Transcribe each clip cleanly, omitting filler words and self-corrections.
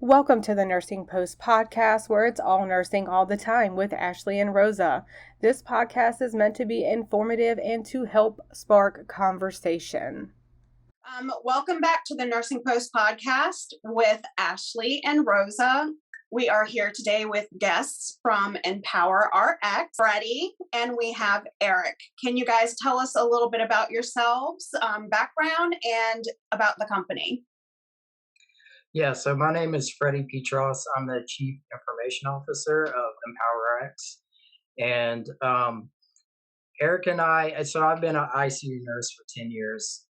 Welcome to the Nursing Post podcast, where it's all nursing all the time with Ashley and Rosa. This podcast is meant to be informative and to help spark conversation. Welcome back to the Nursing Post podcast with Ashley and Rosa. We are here today with guests from EmpoweRx, Freddy, and we have Eric. Can you guys tell us a little bit about yourselves, background, and about the company? Yeah, so my name is Fredy Petross. I'm the Chief Information Officer of EmpoweRx. And Eric and so I've been an ICU nurse for 10 years.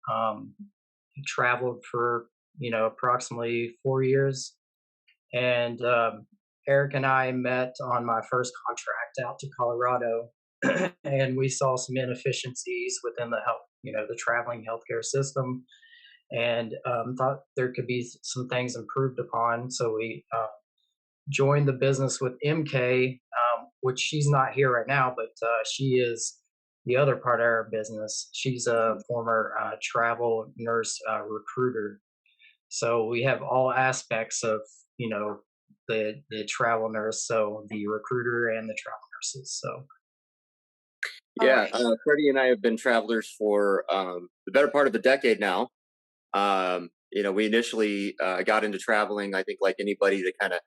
Traveled for, approximately 4 years. And Eric and I met on my first contract out to Colorado. And we saw some inefficiencies within the traveling healthcare system, and thought there could be some things improved upon. So we joined the business with MK, which she's not here right now, but she is the other part of our business. She's a former travel nurse recruiter. So we have all aspects of, the travel nurse, so the recruiter and the travel nurses. So. Yeah, Freddie and I have been travelers for the better part of a decade now. We initially got into traveling, I think, like anybody, to kind of,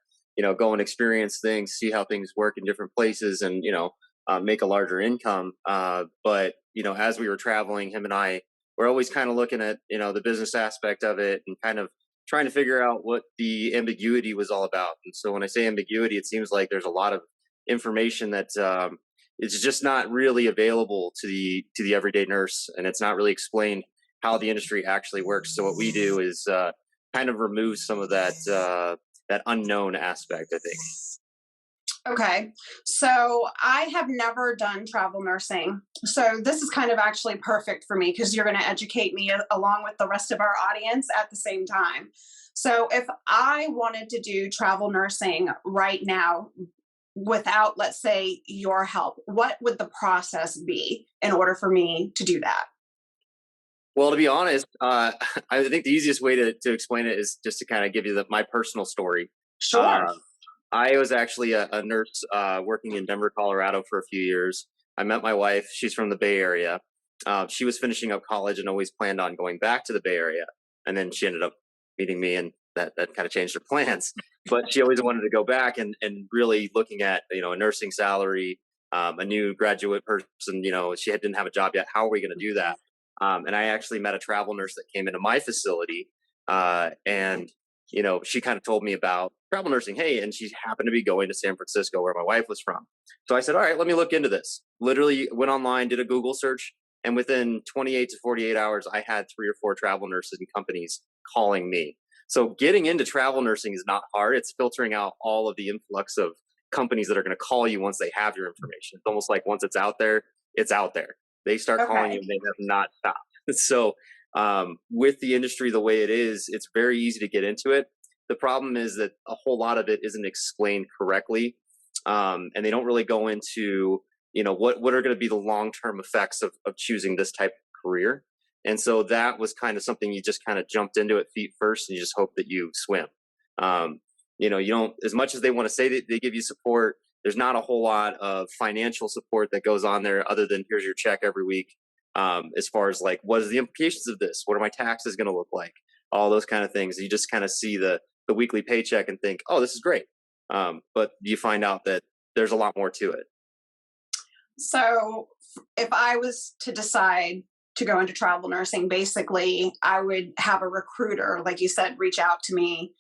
go and experience things, see how things work in different places, and make a larger income. But as we were traveling, him and I were always kind of looking at the business aspect of it and kind of trying to figure out what the ambiguity was all about. And so when I say ambiguity, it seems like there's a lot of information that is just not really available to the everyday nurse, and it's not really explained how the industry actually works. So what we do is kind of remove some of that unknown aspect, I think. Okay, so I have never done travel nursing. So this is kind of actually perfect for me because you're going to educate me along with the rest of our audience at the same time. So if I wanted to do travel nursing right now without, let's say, your help, what would the process be in order for me to do that? Well, to be honest, I think the easiest way to explain it is just to kind of give you my personal story. Sure. I was actually a nurse working in Denver, Colorado for a few years. I met my wife. She's from the Bay Area. She was finishing up college and always planned on going back to the Bay Area. And then she ended up meeting me, and that kind of changed her plans. But she always wanted to go back and really looking at, a nursing salary, a new graduate person, she didn't have a job yet. How are we going to do that? And I actually met a travel nurse that came into my facility, and she kind of told me about travel nursing. Hey, and she happened to be going to San Francisco, where my wife was from. So I said, all right, let me look into this. Literally went online, did a Google search, and within 28 to 48 hours, I had 3 or 4 travel nurses and companies calling me. So getting into travel nursing is not hard. It's filtering out all of the influx of companies that are going to call you once they have your information. It's almost like once it's out there, it's out there. They start calling you and they have not stopped. So with the industry the way it is, it's very easy to get into it. The problem is that a whole lot of it isn't explained correctly. And they don't really go into, what are going to be the long-term effects of choosing this type of career. And so that was kind of something you just kind of jumped into it feet first, and you just hope that you swim. You don't, as much as they want to say that they give you support, there's not a whole lot of financial support that goes on there other than here's your check every week. As far as like, what are the implications of this? What are my taxes going to look like? All those kind of things. You just kind of see the weekly paycheck and think, oh, this is great. But you find out that there's a lot more to it. So if I was to decide to go into travel nursing, basically I would have a recruiter, like you said, reach out to me,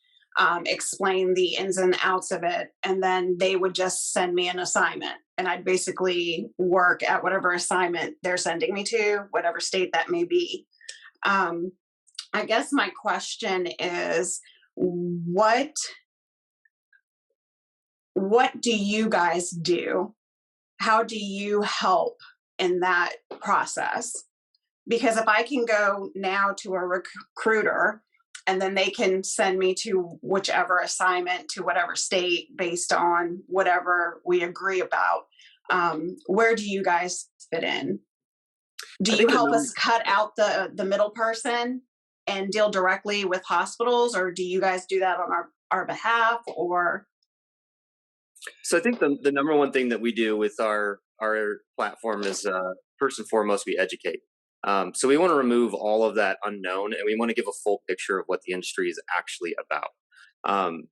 explain the ins and outs of it, and then they would just send me an assignment, and I'd basically work at whatever assignment they're sending me to, whatever state that may be. I guess my question is, what do you guys do? How do you help in that process? Because if I can go now to a recruiter and then they can send me to whichever assignment to whatever state based on whatever we agree about, where do you guys fit in? Do you help us cut out the middle person? and deal directly with hospitals, or do you guys do that on our behalf? Or So I think the number one thing that we do with our platform is first and foremost we educate. So we want to remove all of that unknown, and we want to give a full picture of what the industry is actually about.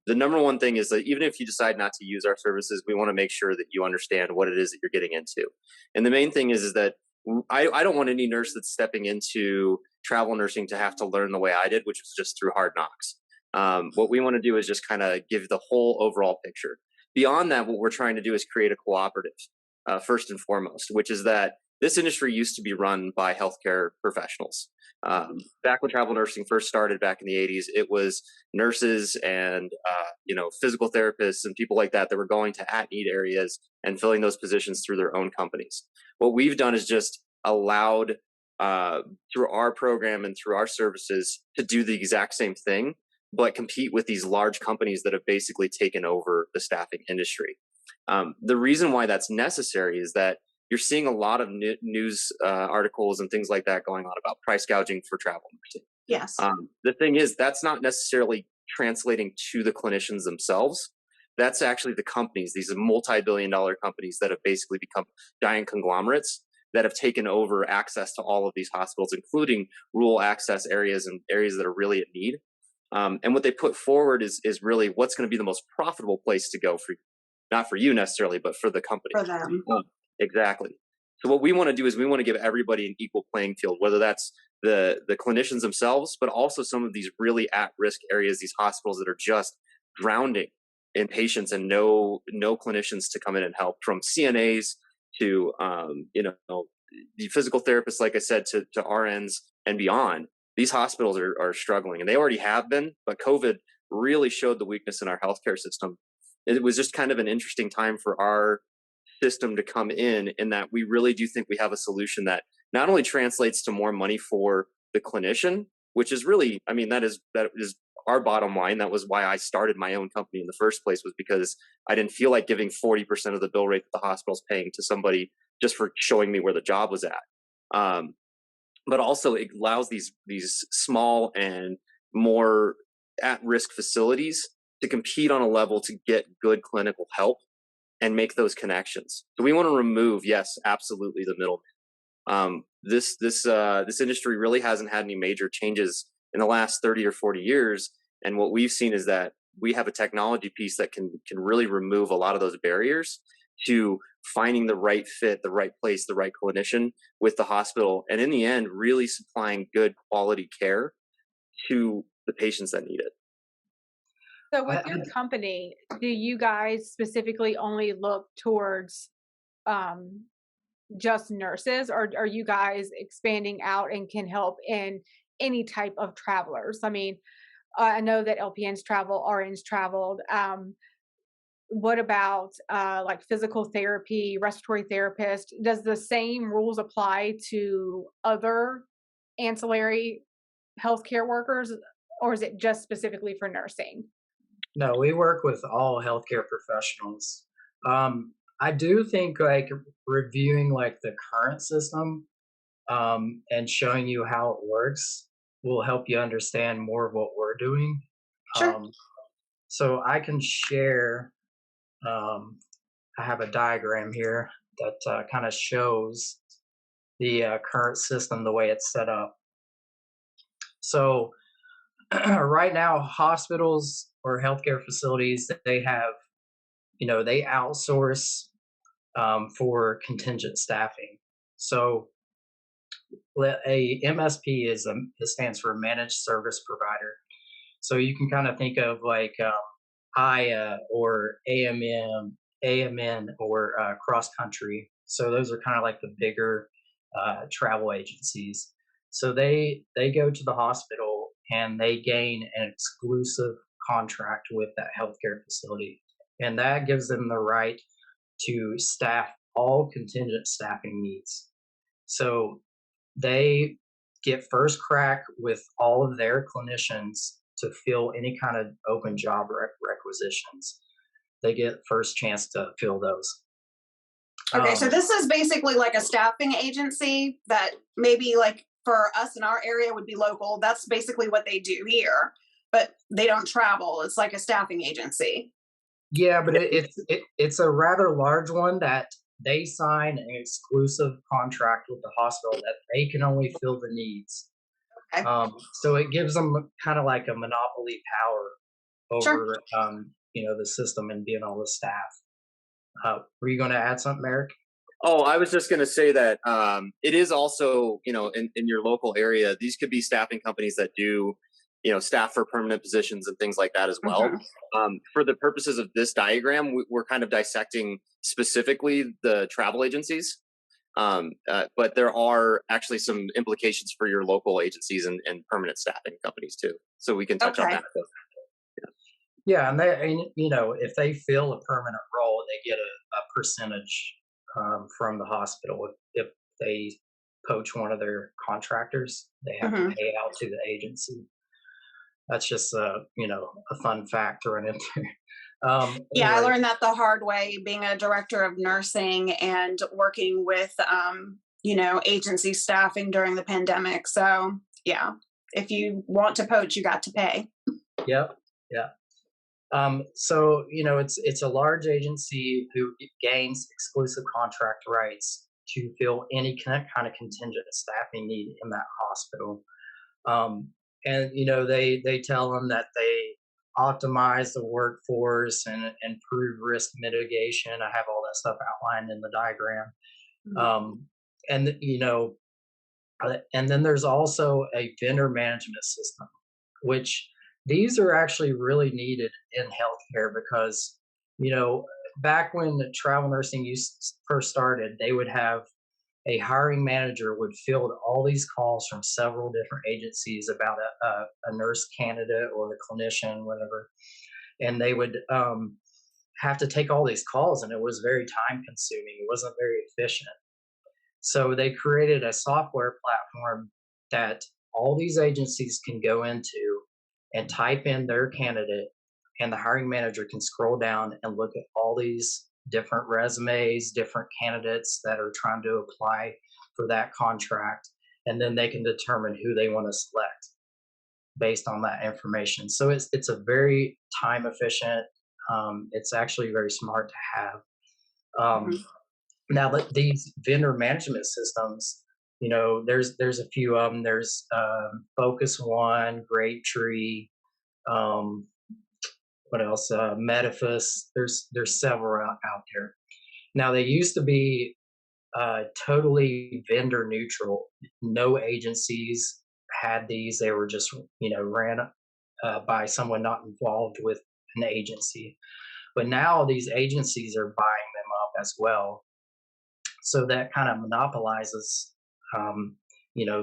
The number one thing is that even if you decide not to use our services, we want to make sure that you understand what it is that you're getting into. And the main thing is that I don't want any nurse that's stepping into travel nursing to have to learn the way I did, which was just through hard knocks. What we want to do is just kind of give the whole overall picture. Beyond that, what we're trying to do is create a cooperative, first and foremost, which is that this industry used to be run by healthcare professionals. Back when travel nursing first started back in the 80s, it was nurses and physical therapists and people like that that were going to at-need areas and filling those positions through their own companies. What we've done is just allowed through our program and through our services to do the exact same thing, but compete with these large companies that have basically taken over the staffing industry. The reason why that's necessary is that you're seeing a lot of news articles and things like that going on about price gouging for travel nursing. yes, The thing is, that's not necessarily translating to the clinicians themselves. That's actually the companies, these multi-billion-dollar companies that have basically become giant conglomerates that have taken over access to all of these hospitals, including rural access areas and areas that are really in need. And what they put forward is really what's going to be the most profitable place to go for you. Not for you necessarily, but for the company. for them. Exactly. So what we want to do is we want to give everybody an equal playing field, whether that's the clinicians themselves, but also some of these really at-risk areas, these hospitals that are just drowning in patients and no clinicians to come in and help, from CNAs to the physical therapists, like I said, to RNs and beyond. These hospitals are struggling, and they already have been, but COVID really showed the weakness in our healthcare system. It was just kind of an interesting time for our system to come in that we really do think we have a solution that not only translates to more money for the clinician, which is really, that is our bottom line. That was why I started my own company in the first place, was because I didn't feel like giving 40% of the bill rate that the hospital's paying to somebody just for showing me where the job was at. But also it allows these small and more at-risk facilities to compete on a level to get good clinical help and make those connections. So we want to remove, yes, absolutely, the middleman. This industry really hasn't had any major changes in the last 30 or 40 years. And what we've seen is that we have a technology piece that can really remove a lot of those barriers to finding the right fit, the right place, the right clinician with the hospital, and in the end, really supplying good quality care to the patients that need it. So with your company, do you guys specifically only look towards just nurses, or are you guys expanding out and can help in any type of travelers? I know that LPNs travel, RNs traveled. What about like physical therapy, respiratory therapist? Does the same rules apply to other ancillary healthcare workers, or is it just specifically for nursing? No, we work with all healthcare professionals. I do think like reviewing like the current system and showing you how it works will help you understand more of what we're doing. Sure. So I can share. I have a diagram here that kind of shows the current system, the way it's set up. So right now, hospitals or healthcare facilities, they have, they outsource for contingent staffing. So a MSP it stands for managed service provider. So you can kind of think of like IA or AMN or Cross Country. So those are kind of like the bigger travel agencies. So they go to the hospital and they gain an exclusive contract with that healthcare facility, and that gives them the right to staff all contingent staffing needs. So they get first crack with all of their clinicians to fill any kind of open job requisitions. They get first chance to fill those. Okay, so this is basically like a staffing agency that maybe like for us in our area would be local. That's basically what they do here, but they don't travel. It's like a staffing agency. Yeah, but it's a rather large one that they sign an exclusive contract with the hospital that they can only fill the needs. Okay. So it gives them kind of like a monopoly power Sure. over, the system and being all the staff. Were you going to add something, Eric? Oh, I was just going to say that it is also, in your local area, these could be staffing companies that do, staff for permanent positions and things like that as well. Hmm. For the purposes of this diagram, we're kind of dissecting specifically the travel agencies. But there are actually some implications for your local agencies and permanent staffing companies too. So we can touch on Okay. that. Yeah, and if they fill a permanent role, they get a percentage from the hospital. If they poach one of their contractors, they have to Hmm. pay out to the agency. That's just a fun fact to run into. Yeah, I Anyway, learned that the hard way being a director of nursing and working with, agency staffing during the pandemic. So, yeah, if you want to poach, you got to pay. yep, yeah. So it's a large agency who gains exclusive contract rights to fill any kind of contingent staffing need in that hospital. Um, and they tell them that they optimize the workforce and improve risk mitigation. I have all that stuff outlined in the diagram. Mhm. Um, and and then there's also a vendor management system, which these are actually really needed in healthcare because, you know, back when the travel nursing first started, they would have a hiring manager would field all these calls from several different agencies about a nurse candidate or a clinician, whatever, and they would have to take all these calls, and it was very time consuming. It wasn't very efficient. So they created a software platform that all these agencies can go into and type in their candidate, and the hiring manager can scroll down and look at all these different resumes, different candidates that are trying to apply for that contract, and then they can determine who they want to select based on that information. So it's a very time efficient. It's actually very smart to have. Um, Mhm. Now that these vendor management systems, there's a few of them. There's Focus One, Grapetree, um, what else? Metaphys. There's several out there. Now they used to be totally vendor neutral. No agencies had these. They were just ran by someone not involved with an agency. But now these agencies are buying them up as well, so that kind of monopolizes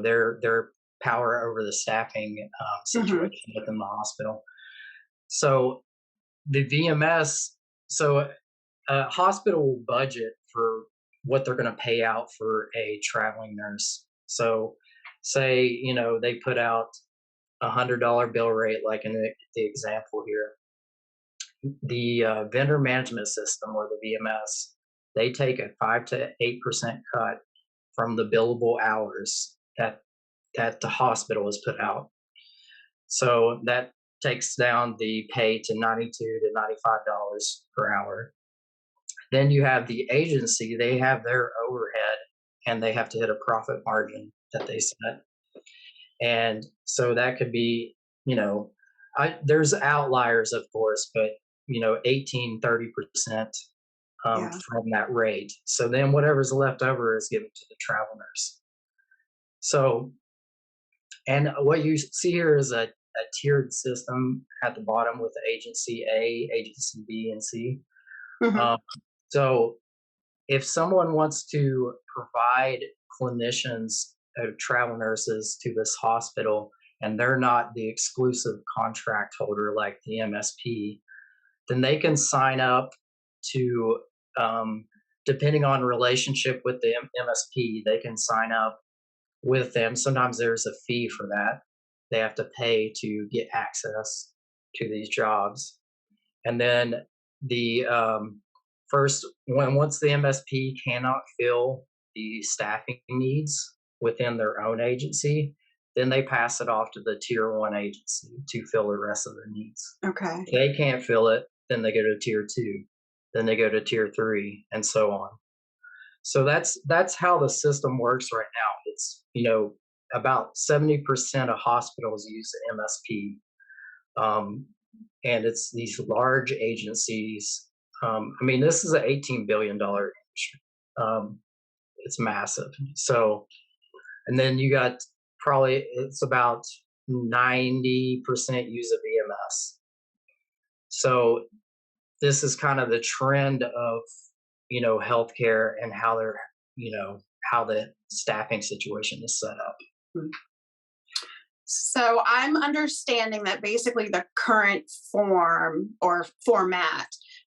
their power over the staffing Mhm. situation within the hospital. So the VMS, so a hospital will budget for what they're going to pay out for a traveling nurse. So say they put out $100 bill rate, like in the example here. The vendor management system, or the VMS, they take a 5 to 8% cut from the billable hours that the hospital has put out. So that takes down the pay to $92 to $95 per hour. Then you have the agency; they have their overhead, and they have to hit a profit margin that they set. And so that could be, there's outliers, of course, but 18-30% Yeah. from that rate. So then whatever's left over is given to the travel nurse. So, and what you see here is a tiered system at the bottom with agency A, agency B, and C. Mhm. Um, so if someone wants to provide clinicians, travel nurses to this hospital, and they're not the exclusive contract holder like the MSP, then they can sign up to, depending on relationship with the MSP, they can sign up with them. Sometimes there's a fee for that. They have to pay to get access to these jobs. And then the once the MSP cannot fill the staffing needs, within their own agency, then they pass it off to the tier one agency to fill the rest of their needs. Okay. If they can't fill it, then they go to tier two, then they go to tier three, and so on. So that's how the system works right now. It's, about 70% of hospitals use MSP, and it's these large agencies. This is an $18 billion industry. It's massive. So, and then you got probably it's about 90% use of EMS. So this is kind of the trend of healthcare and how they're how the staffing situation is set up. So I'm understanding that basically the current form or format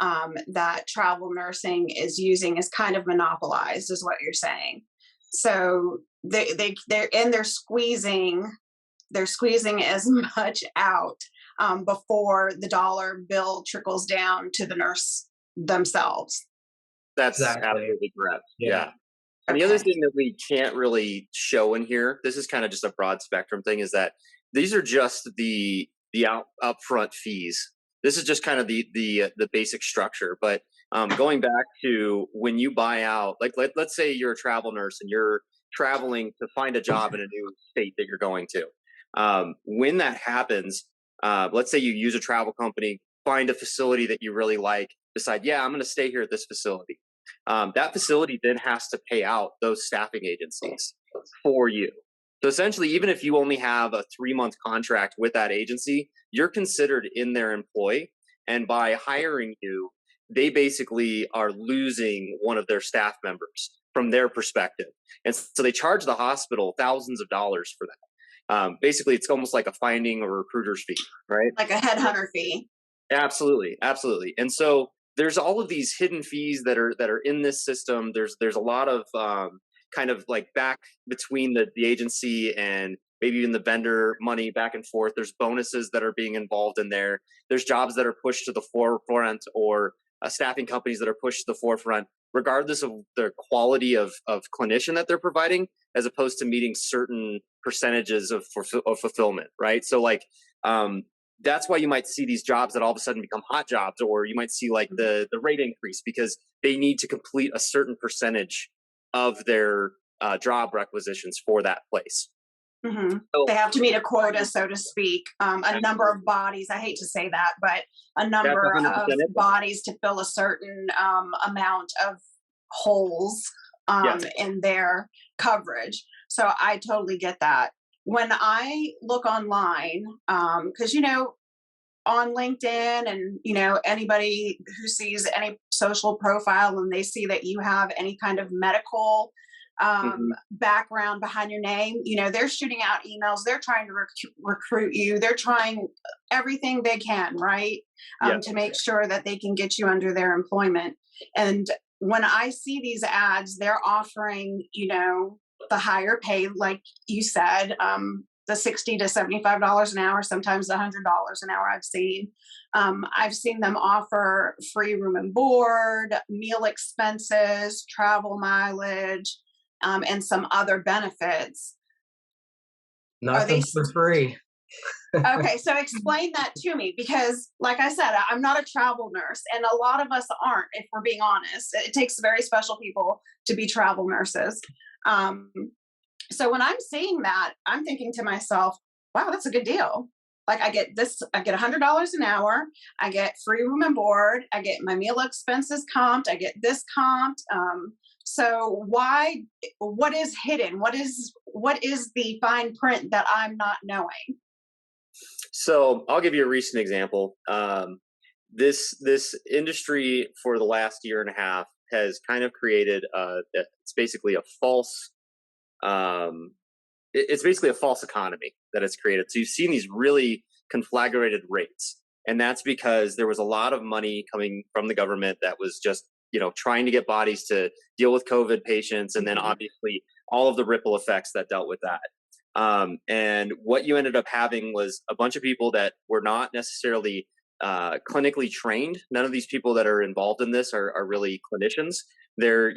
that travel nursing is using is kind of monopolized, is what you're saying. So they're squeezing as much out before the dollar bill trickles down to the nurse themselves. That's Exactly. absolutely correct. Yeah. Yeah. And the other thing that we can't really show in here, this is kind of just a broad spectrum thing, is that these are just the upfront fees. This is just kind of the basic structure. But going back to when you buy out, like let's say you're a travel nurse and you're traveling to find a job in a new state that you're going to. When that happens, let's say you use a travel company, find a facility that you really like, decide, yeah, I'm going to stay here at this facility. That facility then has to pay out those staffing agencies for you. So essentially, even if you only have a 3-month contract with that agency, you're considered in their employ. And by hiring you, they basically are losing one of their staff members from their perspective. And so they charge the hospital thousands of dollars for that. Basically, it's almost like a finding or recruiter's fee, right? Like a headhunter fee. Absolutely, absolutely. And so there's all of these hidden fees that are in this system. There's a lot of kind of like back between the agency and maybe even the vendor money back and forth. There's bonuses that are being involved in there. There's jobs that are pushed to the forefront, or staffing companies that are pushed to the forefront, regardless of the quality of clinician that they're providing, as opposed to meeting certain percentages of fulfillment, right? So like, that's why you might see these jobs that all of a sudden become hot jobs, or you might see like the rate increase because they need to complete a certain percentage of their job requisitions for that place. Mm-hmm. So, they have to meet a quota, so to speak, a number of bodies. I hate to say that, but a number of bodies to fill a certain amount of holes in their coverage. So I totally get that. When I look online, because on LinkedIn and anybody who sees any social profile and they see that you have any kind of medical background behind your name, they're shooting out emails, they're trying to recruit you, they're trying everything they can, right? To make sure that they can get you under their employment. And when I see these ads, they're offering the higher pay, like you said, the $60 to $75 an hour, sometimes $100 an hour. I've seen them offer free room and board, meal expenses, travel mileage, and some other benefits. Nothing for free. Okay, so explain that to me, because like I said, I'm not a travel nurse, and a lot of us aren't, if we're being honest. It takes very special people to be travel nurses. So when I'm seeing that, I'm thinking to myself, wow, that's a good deal. Like I get $100 an hour. I get free room and board. I get my meal expenses comped. I get this comped. So what is hidden? What is the fine print that I'm not knowing? So I'll give you a recent example. This industry for the last year and a half has kind of created it's basically a false economy that it's created. So you've seen these really conflagrated rates, and that's because there was a lot of money coming from the government that was just trying to get bodies to deal with COVID patients, and then obviously all of the ripple effects that dealt with that. And what you ended up having was a bunch of people that were not necessarily clinically trained. None of these people that are involved in this are really clinicians. They're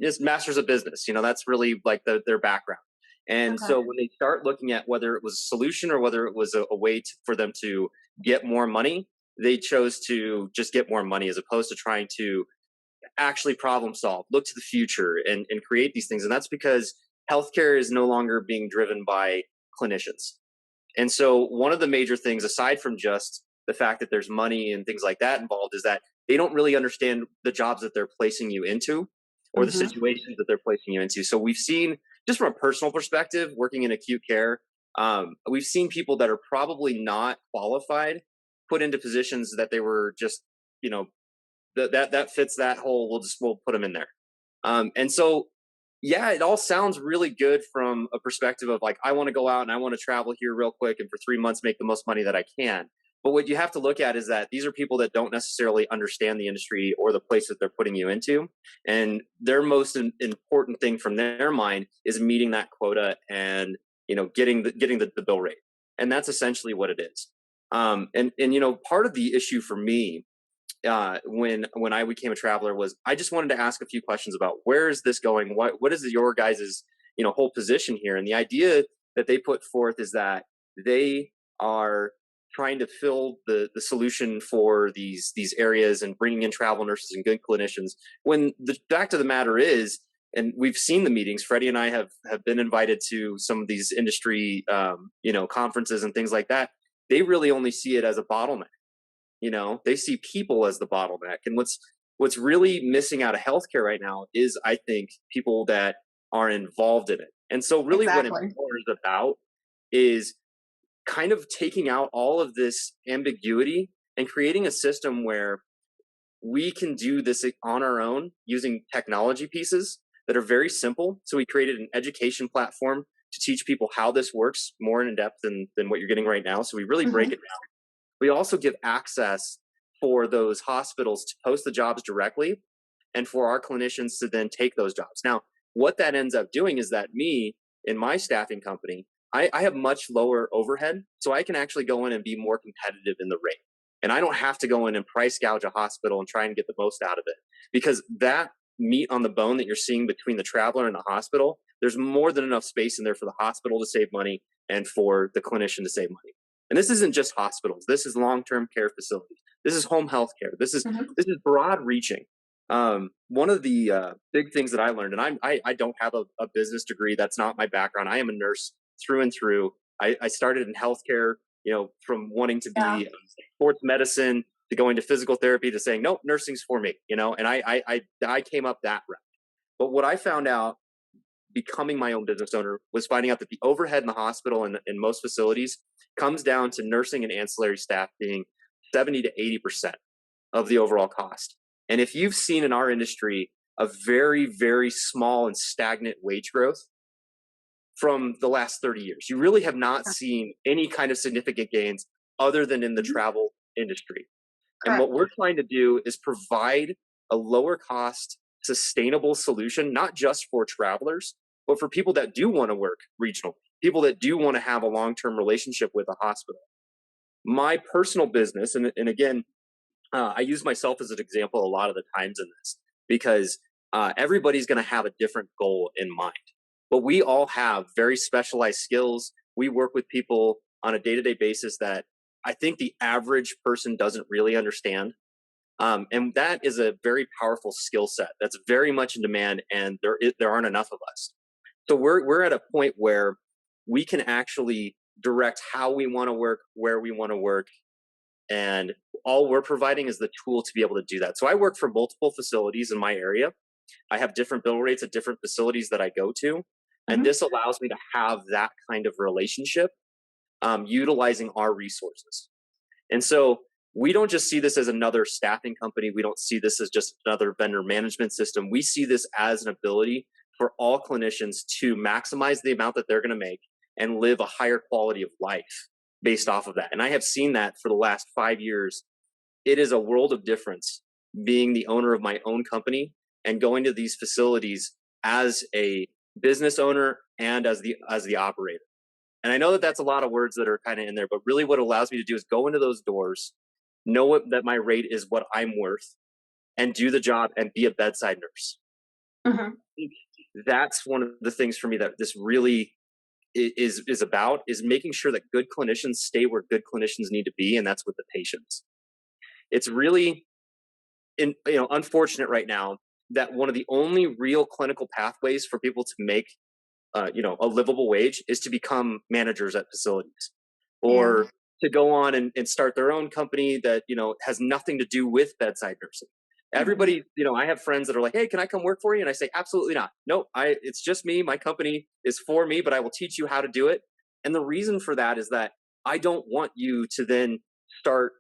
just masters of business. That's really like their background. And Okay. so when they start looking at whether it was a solution or whether it was a way for them to get more money, they chose to just get more money as opposed to trying to actually problem solve, look to the future, and create these things. And that's because healthcare is no longer being driven by clinicians. And so one of the major things, aside from just the fact that there's money and things like that involved, is that they don't really understand the jobs that they're placing you into or the Mm-hmm. situations that they're placing you into. So we've seen, just from a personal perspective, working in acute care, we've seen people that are probably not qualified put into positions that they were just, that fits that whole, we'll put them in there. And so, yeah, it all sounds really good from a perspective of like, I want to go out and I want to travel here real quick and for 3 months make the most money that I can. But what you have to look at is that these are people that don't necessarily understand the industry or the place that they're putting you into. And their most important thing from their mind is meeting that quota and, getting the bill rate. And that's essentially what it is. And part of the issue for me when I became a traveler was I just wanted to ask a few questions about where is this going? What is your guys's whole position here? And the idea that they put forth is that they are trying to fill the solution for these areas and bringing in travel nurses and good clinicians. When the fact of the matter is, and we've seen the meetings, Freddie and I have been invited to some of these industry conferences and things like that. They really only see it as a bottleneck. They see people as the bottleneck. And what's really missing out of healthcare right now is, I think, people that are involved in it. And so really what Exactly. Empower is about is kind of taking out all of this ambiguity and creating a system where we can do this on our own using technology pieces that are very simple. So we created an education platform to teach people how this works more in depth than what you're getting right now. So we really break Mm-hmm. it down. We also give access for those hospitals to post the jobs directly and for our clinicians to then take those jobs. Now, what that ends up doing is that me, in my staffing company, I have much lower overhead, so I can actually go in and be more competitive in the rate. And I don't have to go in and price gouge a hospital and try and get the most out of it, because that meat on the bone that you're seeing between the traveler and the hospital, there's more than enough space in there for the hospital to save money and for the clinician to save money. And this isn't just hospitals. This is long-term care facilities. This is home health care. This is Mm-hmm. broad reaching. One of the big things that I learned, and I don't have a business degree. That's not my background. I am a nurse through and through. I started in healthcare, from wanting to Yeah. be sports medicine to going to physical therapy to saying, nope, nursing's for me, and I came up that route. But what I found out becoming my own business owner was finding out that the overhead in the hospital and in most facilities comes down to nursing and ancillary staff being 70 to 80% of the overall cost. And if you've seen in our industry a very, very small and stagnant wage growth from the last 30 years, you really have not seen any kind of significant gains other than in the Mm-hmm. travel industry. And Correct. what we're trying to do is provide a lower cost, sustainable solution, not just for travelers, but for people that do want to work regionally, people that do want to have a long-term relationship with a hospital. My personal business, and again, I use myself as an example a lot of the times in this, because everybody's going to have a different goal in mind. But we all have very specialized skills. We work with people on a day-to-day basis that I think the average person doesn't really understand. And that is a very powerful skill set that's very much in demand, and there aren't enough of us. So we're at a point where we can actually direct how we want to work, where we want to work, and all we're providing is the tool to be able to do that. So I work for multiple facilities in my area. I have different bill rates at different facilities that I go to, and Mm-hmm. this allows me to have that kind of relationship, utilizing our resources. And so we don't just see this as another staffing company. We don't see this as just another vendor management system. We see this as an ability for all clinicians to maximize the amount that they're going to make and live a higher quality of life based off of that. And I have seen that for the last 5 years. It is a world of difference being the owner of my own company and going to these facilities as a business owner and as the operator. And I know that that's a lot of words that are kind of in there, but really what it allows me to do is go into those doors, know that my rate is what I'm worth, and do the job and be a bedside nurse. Mhm. That's one of the things for me that this really is about, is making sure that good clinicians stay where good clinicians need to be, and that's with the patients. It's really unfortunate right now that one of the only real clinical pathways for people to make a livable wage is to become managers at facilities, Yeah. or to go on and start their own company that has nothing to do with bedside nursing. Mhm. Everybody, I have friends that are like, hey, can I come work for you? And I say, absolutely not. No, it's just me. My company is for me, but I will teach you how to do it. And the reason for that is that I don't want you to then start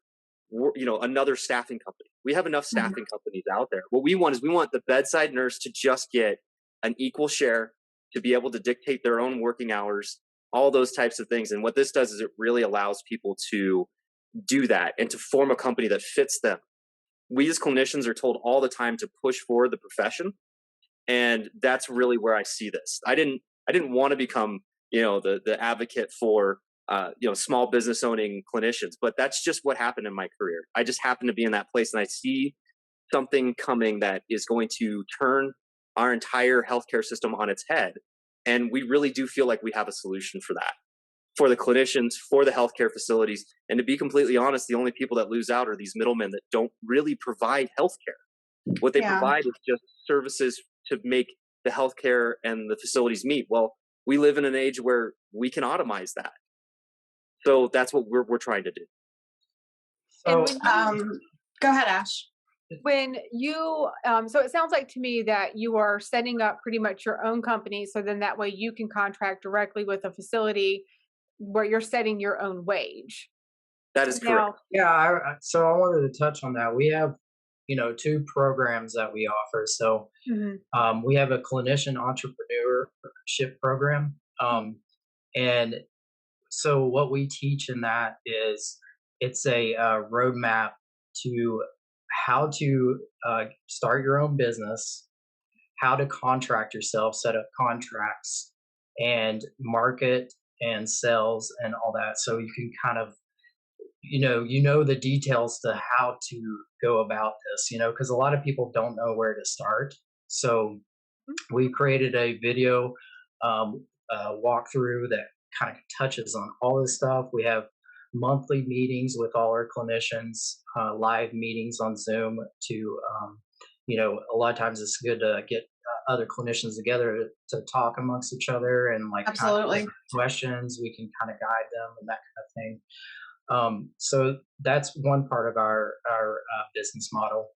another staffing company. We have enough Mhm. staffing companies out there. What we want is, we want the bedside nurse to just get an equal share, to be able to dictate their own working hours, all those types of things. And what this does is it really allows people to do that and to form a company that fits them. We as clinicians are told all the time to push forward the profession, and that's really where I see this. I didn't want to become the advocate for small business owning clinicians, but that's just what happened in my career. I just happened to be in that place, and I see something coming that is going to turn our entire healthcare system on its head. And we really do feel like we have a solution for that, for the clinicians, for the healthcare facilities. And to be completely honest, the only people that lose out are these middlemen that don't really provide healthcare. What they Yeah. provide is just services to make the healthcare and the facilities meet. Well, we live in an age where we can automize that. So that's what we're trying to do. And So Go ahead, Ash. so it sounds like to me that you are setting up pretty much your own company, so then that way you can contract directly with a facility where you're setting your own wage. That is correct. Now, yeah, so I wanted to touch on that. We have, two programs that we offer. So mhm, we have a clinician entrepreneurship program, and so what we teach in that is, it's a roadmap to how to start your own business, how to contract yourself, set up contracts, and market and sales and all that. So you can kind of the details to how to go about this. Because a lot of people don't know where to start. So we created a video walkthrough that kind of touches on all this stuff. We have monthly meetings with all our clinicians, live meetings on Zoom. A lot of times it's good to get other clinicians together to talk amongst each other, and like kind of Absolutely. questions, we can kind of guide them and that kind of thing. So that's one part of our business model,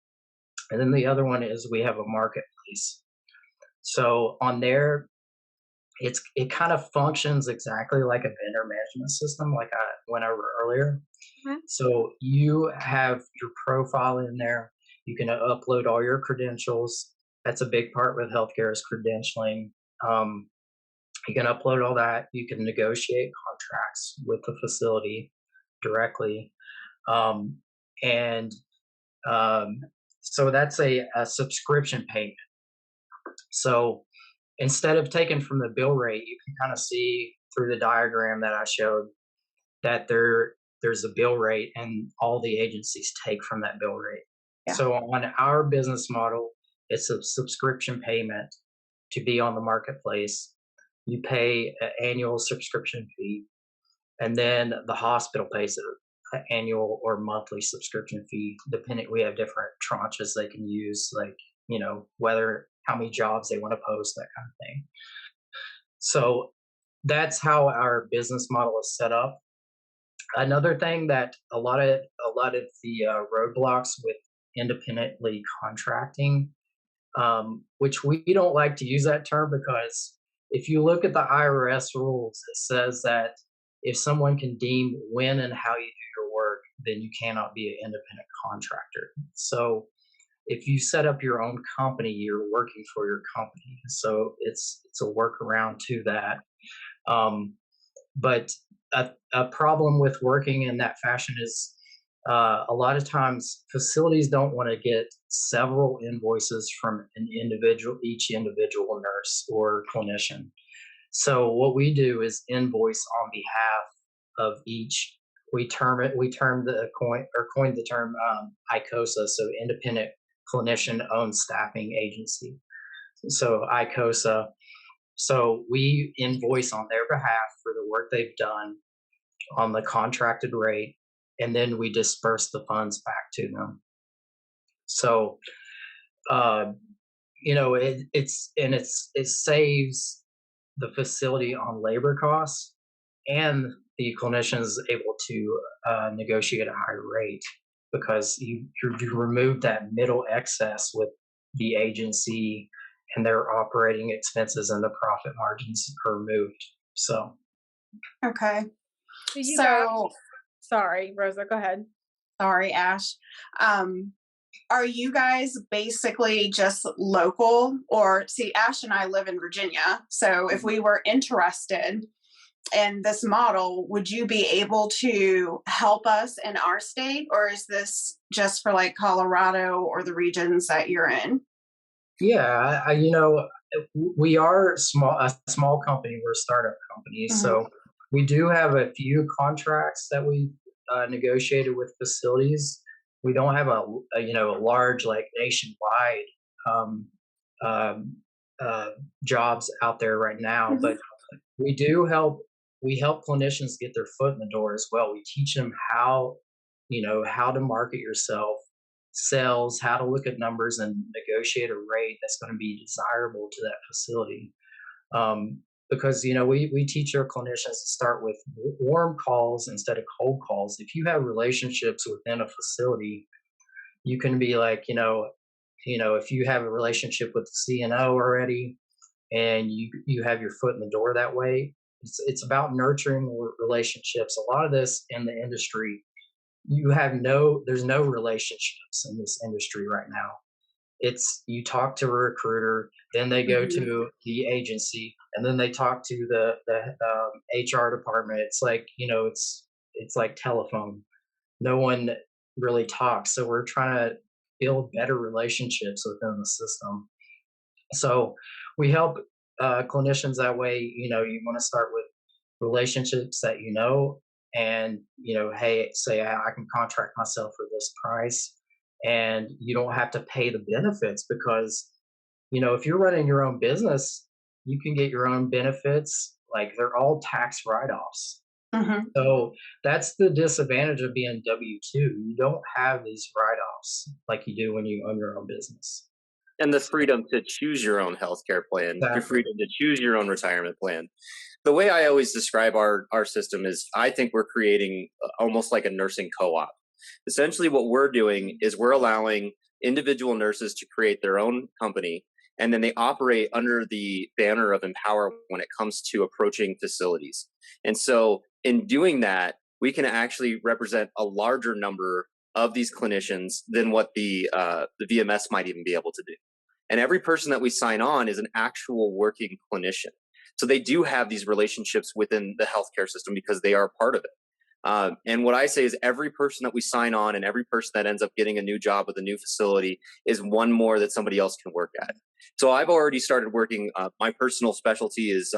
and then the other one is we have a marketplace. So on there, it kind of functions exactly like a vendor management system, like I went over earlier. mhm, So you have your profile in there. You can upload all your credentials. That's a big part with healthcare, is credentialing. Um, you can upload all that. You can negotiate contracts with the facility directly. Um, and um, so that's a subscription payment. So instead of taking from the bill rate, you can kind of see through the diagram that I showed that there's a bill rate, and all the agencies take from that bill rate. Yeah. So on our business model, it's a subscription payment to be on the marketplace. You pay an annual subscription fee, and then the hospital pays an annual or monthly subscription fee, depending. We have different tranches they can use, like whether how many jobs they want to post, that kind of thing. So that's how our business model is set up. Another thing that a lot of the roadblocks with independently contracting, which we don't like to use that term, because if you look at the IRS rules, it says that if someone can deem when and how you do your work, then you cannot be an independent contractor. So if you set up your own company, you're working for your company. So it's a workaround to that. Um, but a problem with working in that fashion is, a lot of times facilities don't want to get several invoices from each individual nurse or clinician. So what we do is invoice on behalf of each. We coined the term ICOSA, so independent clinician owned staffing agency. so ICOSA. So we invoice on their behalf for the work they've done on the contracted rate, and then we disperse the funds back to them. So, uh, it saves the facility on labor costs, and the clinician is able to negotiate a higher rate because you remove that middle excess with the agency and their operating expenses, and the profit margins are removed. So, Okay. Do you guys So, sorry, Rosa, go ahead. sorry, Ash. Are you guys basically just local? Or see, Ash and I live in Virginia. So if we were interested in this model, would you be able to help us in our state? Or is this just for like Colorado or the regions that you're in? yeah, we are a small company. We're a startup company, Hmm. so we do have a few contracts that we negotiated with facilities. We don't have a large like nationwide um, um, uh, jobs out there right now, Hmm. but we do help. We help clinicians get their foot in the door as well. We teach them how to market yourself, sales, how to look at numbers and negotiate a rate that's going to be desirable to that facility. Because we teach our clinicians to start with warm calls instead of cold calls. If you have relationships within a facility, you can be like, if you have a relationship with the CNO already, and you have your foot in the door that way. It's about nurturing relationships. A lot of this in the industry, there's no relationships in this industry right now. It's you talk to a recruiter, then they go Hmm. to the agency, and then they talk to the HR department. It's like it's like telephone. No one really talks. So we're trying to build better relationships within the system. So we help clinicians that way. You want to start with relationships that and hey, say I can contract myself for this price, and you don't have to pay the benefits because if you're running your own business, you can get your own benefits. Like they're all tax write-offs. Hmm. So that's the disadvantage of being W-2. You don't have these write-offs like you do when you own your own business. And the freedom to choose your own healthcare plan, your Exactly. freedom to choose your own retirement plan. The way I always describe our system is I think we're creating almost like a nursing co-op. Essentially what we're doing is we're allowing individual nurses to create their own company, and then they operate under the banner of Empower when it comes to approaching facilities. And so in doing that, we can actually represent a larger number of these clinicians than what the VMS might even be able to do. And every person that we sign on is an actual working clinician. So they do have these relationships within the healthcare system because they are part of it. And what I say is every person that we sign on and every person that ends up getting a new job with a new facility is one more that somebody else can work at. So I've already started working. My personal specialty is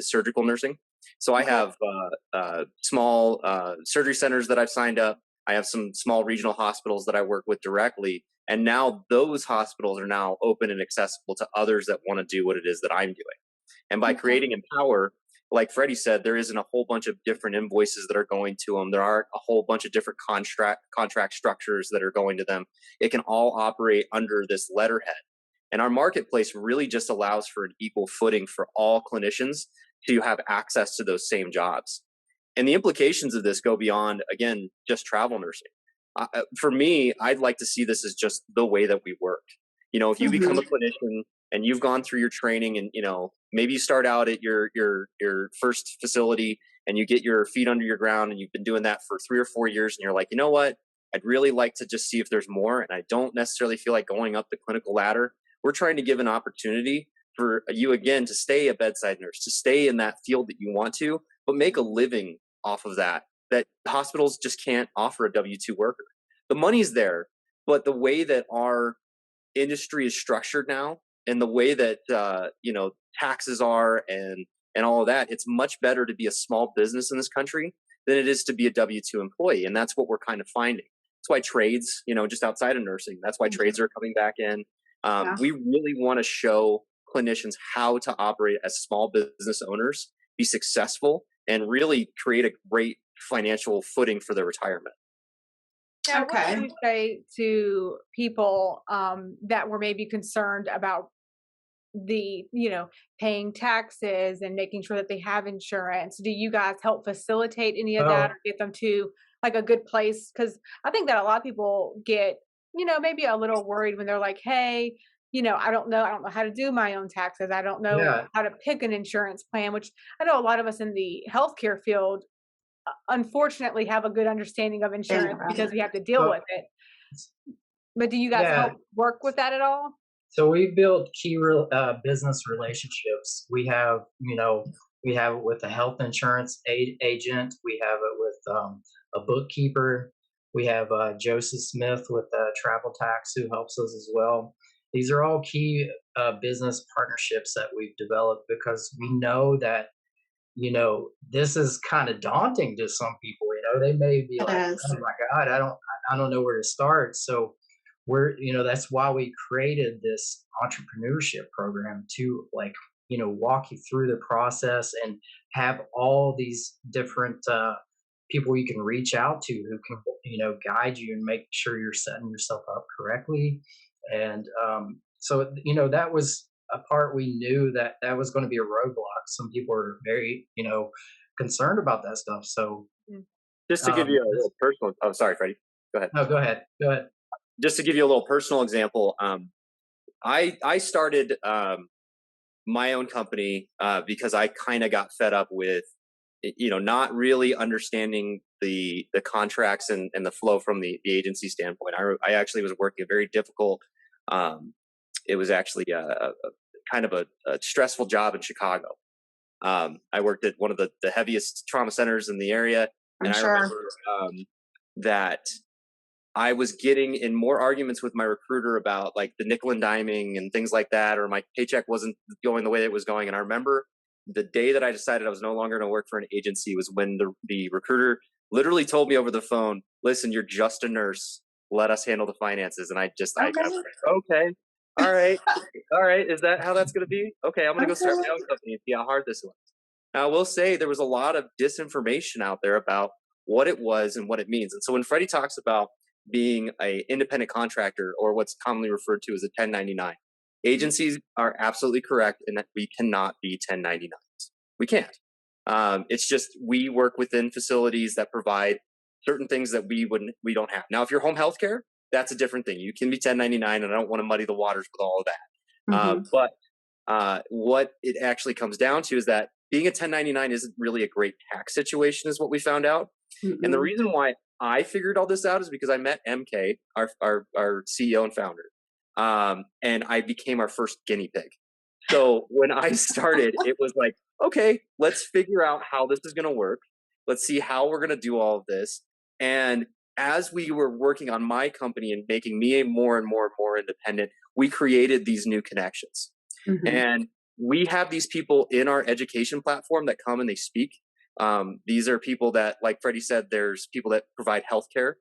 surgical nursing. So I Okay. have small surgery centers that I've signed up. I have some small regional hospitals that I work with directly. And now those hospitals are now open and accessible to others that want to do what it is that I'm doing. And by Okay. creating Empower, like Freddie said, there isn't a whole bunch of different invoices that are going to them. There aren't a whole bunch of different contract structures that are going to them. It can all operate under this letterhead. And our marketplace really just allows for an equal footing for all clinicians to have access to those same jobs. And the implications of this go beyond, again, just travel nursing. For me, I'd like to see this as just the way that we work. If you become a Hmm. clinician and you've gone through your training, and maybe you start out at your first facility and you get your feet under your ground, and you've been doing that for 3 or 4 years, and you're like, you know what? I'd really like to just see if there's more, and I don't necessarily feel like going up the clinical ladder. We're trying to give an opportunity for you again to stay a bedside nurse, to stay in that field that you want to, but make a living off of that hospitals just can't offer a W-2 worker. The money's there, but the way that our industry is structured now, and the way that taxes are, and all of that, it's much better to be a small business in this country than it is to be a W-2 employee. And that's what we're kind of finding. That's why trades, just outside of nursing, that's why trades are coming back in. Yeah. We really want to show clinicians how to operate as small business owners, be successful, and really create a great financial footing for their retirement. Now, what Okay. would you say to people that were maybe concerned about the, paying taxes and making sure that they have insurance? Do you guys help facilitate any of that Oh, or get them to like a good place? Because I think that a lot of people get, maybe a little worried when they're like, hey, I don't know how to do my own taxes. I don't know yeah. how to pick an insurance plan, which I know a lot of us in the healthcare field unfortunately have a good understanding of insurance because we have to deal So, with it. But do you guys yeah. help work with that at all? So we build key business relationships. We have it with a health insurance agent. We have it with a bookkeeper. We have Joseph Smith with Travel Tax who helps us as well. These are all key business partnerships that we've developed because we know that this is kind of daunting to some people. They may be It like, is. "Oh my God, I don't know where to start." So that's why we created this entrepreneurship program to walk you through the process and have all these different people you can reach out to who can guide you and make sure you're setting yourself up correctly. And so that was a part we knew that was going to be a roadblock. Some people are very concerned about that stuff. So Mm. Just to give you a this, little personal, oh, sorry, Freddie. Go ahead. no, go ahead. Just to give you a little personal example, I started my own company because I kind of got fed up with not really understanding the contracts and the flow from the agency standpoint. I actually was working a very difficult. It was actually a kind of a stressful job in Chicago. I worked at one of the heaviest trauma centers in the area, I'm and I sure. remember that I was getting in more arguments with my recruiter about like the nickel and diming and things like that, or my paycheck wasn't going the way it was going. And I remember the day that I decided I was no longer going to work for an agency was when the recruiter literally told me over the phone, "Listen, you're just a nurse. Let us handle the finances." And I got Okay. okay, all right, all right. Is that how that's going to be? Okay, I'm going to go start Okay. my own company and see how hard this was. Now, I will say there was a lot of disinformation out there about what it was and what it means. And so when Freddie talks about being an independent contractor, or what's commonly referred to as a 1099, agencies are absolutely correct in that we cannot be 1099s. We can't. It's just we work within facilities that provide certain things that we don't have. Now, if you're home health care, that's a different thing. You can be 1099, and I don't want to muddy the waters with all of that. Mm-hmm. But what it actually comes down to is that being a 1099 isn't really a great tax situation, is what we found out. And the Mm-mm. reason why I figured all this out is because I met MK, our CEO and founder, and I became our first guinea pig. So when I started, it was like, okay, let's figure out how this is going to work. Let's see how we're going to do all of this. And as we were working on my company and making me a more and more and more independent, we created these new connections. Mm-hmm. And we have these people in our education platform that come and they speak. These are people that, like Freddie said, there's people that provide healthcare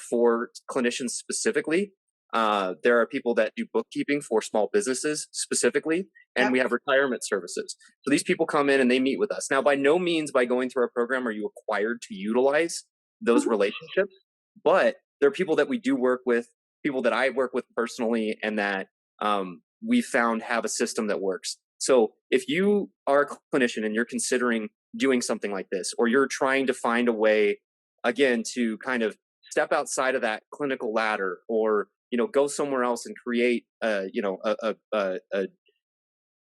for clinicians specifically. There are people that do bookkeeping for small businesses specifically, and Yep. we have retirement services. So these people come in and they meet with us. Now, by no means by going through our program are you required to utilize those Mhm. relationships, but there are people that we do work with, people that I work with personally, and that we found have a system that works. So if you are a clinician and you're considering doing something like this, or you're trying to find a way, again, to kind of step outside of that clinical ladder, or go somewhere else and create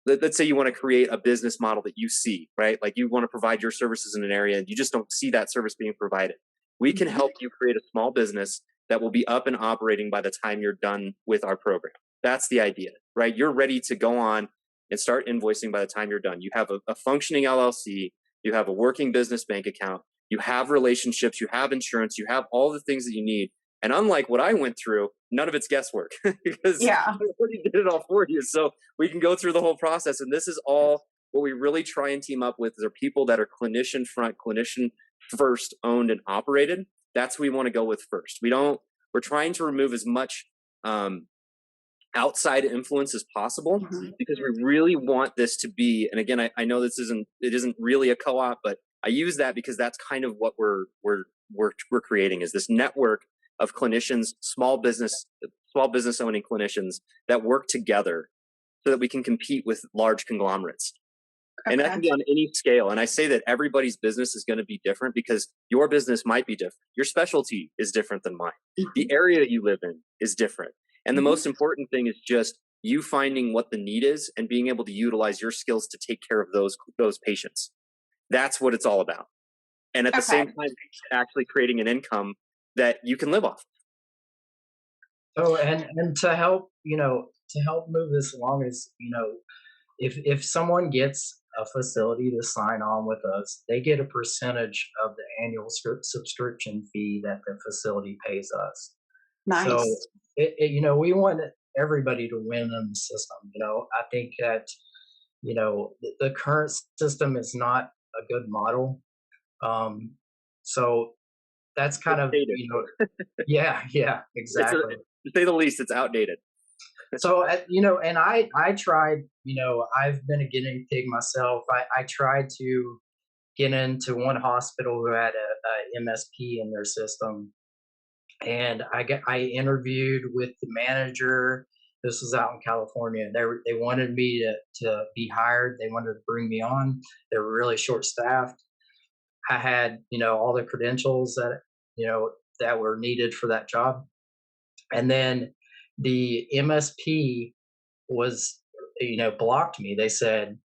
let's say you want to create a business model that you see, right? Like you want to provide your services in an area and you just don't see that service being provided. We can help you create a small business that will be up and operating by the time you're done with our program. That's the idea, right? You're ready to go on and start invoicing by the time you're done. You have a functioning LLC, you have a working business bank account, you have relationships, you have insurance, you have all the things that you need. And unlike what I went through, none of it's guesswork because Yeah. I already did it all for you. So we can go through the whole process. And this is all what we really try and team up with are people that are clinician first owned and operated. That's who we want to go with first. We're trying to remove as much outside influence as possible, Mhm. because we really want this to be, and again, I know it isn't really a co-op, but I use that because that's kind of what we're creating, is this network of clinicians, small business owning clinicians that work together so that we can compete with large conglomerates. And that Okay. can be on any scale. And I say that everybody's business is going to be different because your business might be different. Your specialty is different than mine. The Mhm. area you live in is different. And the Mhm. most important thing is just you finding what the need is and being able to utilize your skills to take care of those patients. That's what it's all about. And at the Okay. same time, actually creating an income that you can live off. So, and to help, to help move this along is, if someone gets a facility to sign on with us, they get a percentage of the annual subscription fee that the facility pays us. So, Nice. we want everybody to win in the system. I think that the current system is not a good model. Um, so that's kind It's of dated. yeah, yeah, It's exactly. to say the least, it's outdated. So, and I tried, I've been a guinea pig myself. I tried to get into one hospital who had a MSP in their system, and I interviewed with the manager. This was out in California. They wanted me to be hired. They wanted to bring me on. They were really short staffed. I had, all the credentials that were needed for that job. And then the MSP was, blocked me. They said,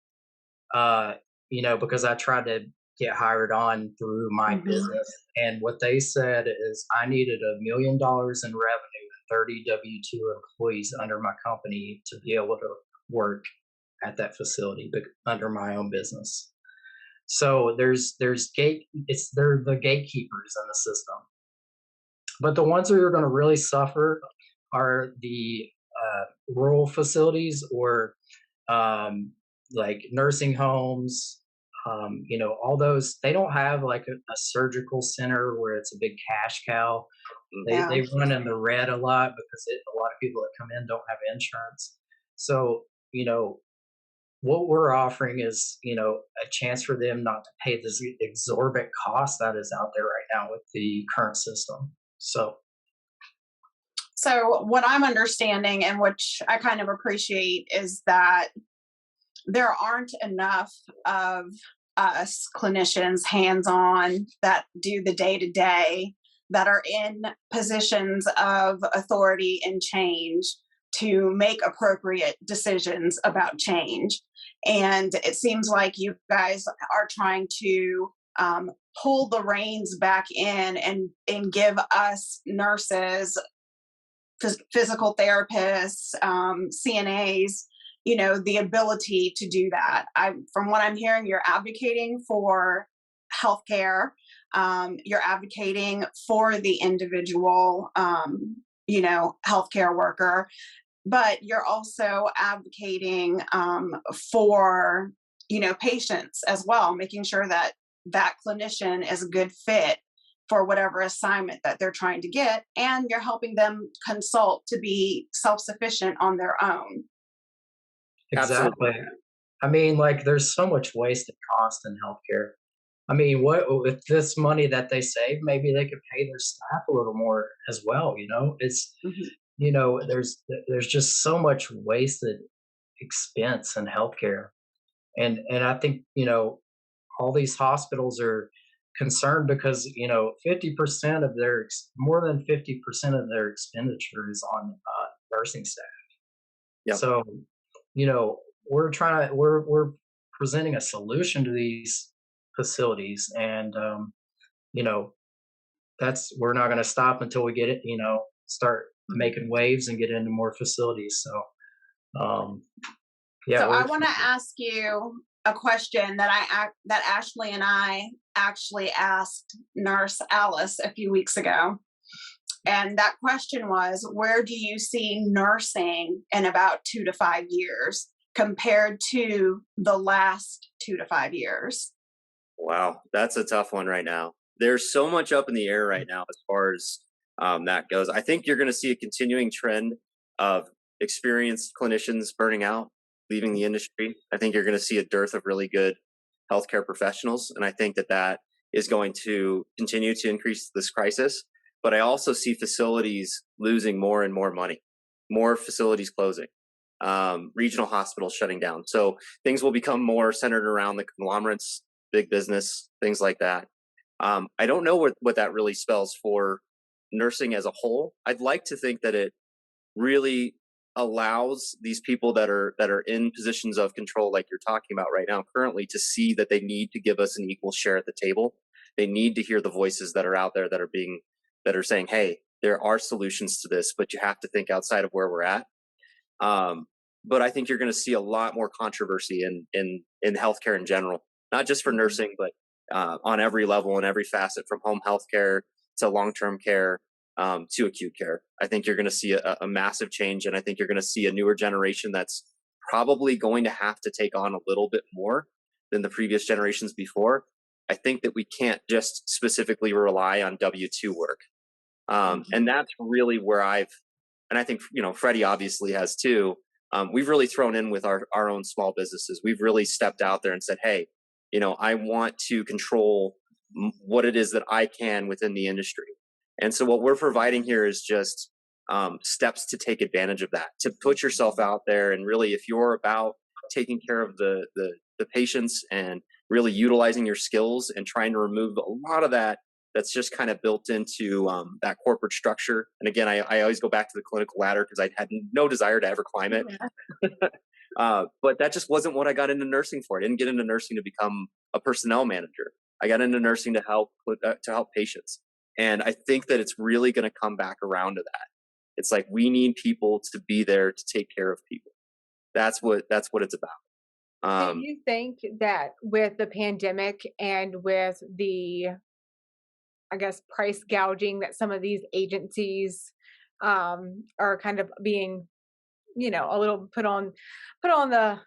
because I tried to get hired on through my Mhm. business. And what they said is I needed $1 million in revenue and 30 W-2 employees under my company to be able to work at that facility, but under my own business. So they're the gatekeepers in the system. But the ones who are going to really suffer are the rural facilities, or um, like nursing homes. All those, they don't have like a surgical center where it's a big cash cow. They Yeah. they run in the red a lot because a lot of people that come in don't have insurance. So what we're offering is a chance for them not to pay this exorbitant cost that is out there right now with the current system. So So what I'm understanding, and which I kind of appreciate, is that there aren't enough of us clinicians hands-on that do the day-to-day, that are in positions of authority and change to make appropriate decisions about change. And it seems like you guys are trying to pull the reins back in and give us nurses, physical therapists, CNAs, the ability to do that. From what I'm hearing, you're advocating for healthcare. You're advocating for the individual, healthcare worker, but you're also advocating for, patients as well, making sure that that clinician is a good fit for whatever assignment that they're trying to get, and you're helping them consult to be self-sufficient on their own. Absolutely. exactly. I mean, like, there's so much wasted cost in healthcare. I mean, what with this money that they save, maybe they could pay their staff a little more as well. It's Mhm. there's just so much wasted expense in healthcare, and I think all these hospitals are concerned because 50% of more than 50% of their expenditure is on nursing staff. Yep. So you know we're presenting a solution to these facilities, and you know that's we're not going to stop until we get it, start making waves and get into more facilities. So yeah, So we're I want to ask you a question that that Ashley and I actually asked Nurse Alice a few weeks ago. And that question was, where do you see nursing in about 2 to 5 years compared to the last 2 to 5 years? Wow, that's a tough one right now. There's so much up in the air right now as far as that goes. I think you're going to see a continuing trend of experienced clinicians burning out, leaving the industry. I think you're going to see a dearth of really good healthcare professionals. And I think that that is going to continue to increase this crisis. But I also see facilities losing more and more money, more facilities closing, regional hospitals shutting down. So things will become more centered around the conglomerates, big business, things like that. I don't know what that really spells for nursing as a whole. I'd like to think that it really allows these people that are in positions of control, like you're talking about right now currently, to see that they need to give us an equal share at the table. They need to hear the voices that are out there that are saying, hey, there are solutions to this, but you have to think outside of where we're at. But I think you're going to see a lot more controversy in healthcare in general, not just for nursing, but on every level and every facet, from home healthcare to long-term care, to acute care. I think you're going to see a massive change, and I think you're going to see a newer generation that's probably going to have to take on a little bit more than the previous generations before. I think that we can't just specifically rely on W-2 work. And that's really where and I think, Fredy obviously has too. We've really thrown in with our own small businesses. We've really stepped out there and said, hey, I want to control what it is that I can within the industry. And so what we're providing here is just steps to take advantage of that, to put yourself out there. And really, if you're about taking care of the patients and really utilizing your skills and trying to remove a lot of that's just kind of built into that corporate structure. And again, I always go back to the clinical ladder because I had no desire to ever climb it. But that just wasn't what I got into nursing for. I didn't get into nursing to become a personnel manager. I got into nursing to help patients. And I think that it's really going to come back around to that. It's like, we need people to be there to take care of people. That's what it's about. Do you think that with the pandemic and with the, I guess, price gouging that some of these agencies are kind of being, a little put on the,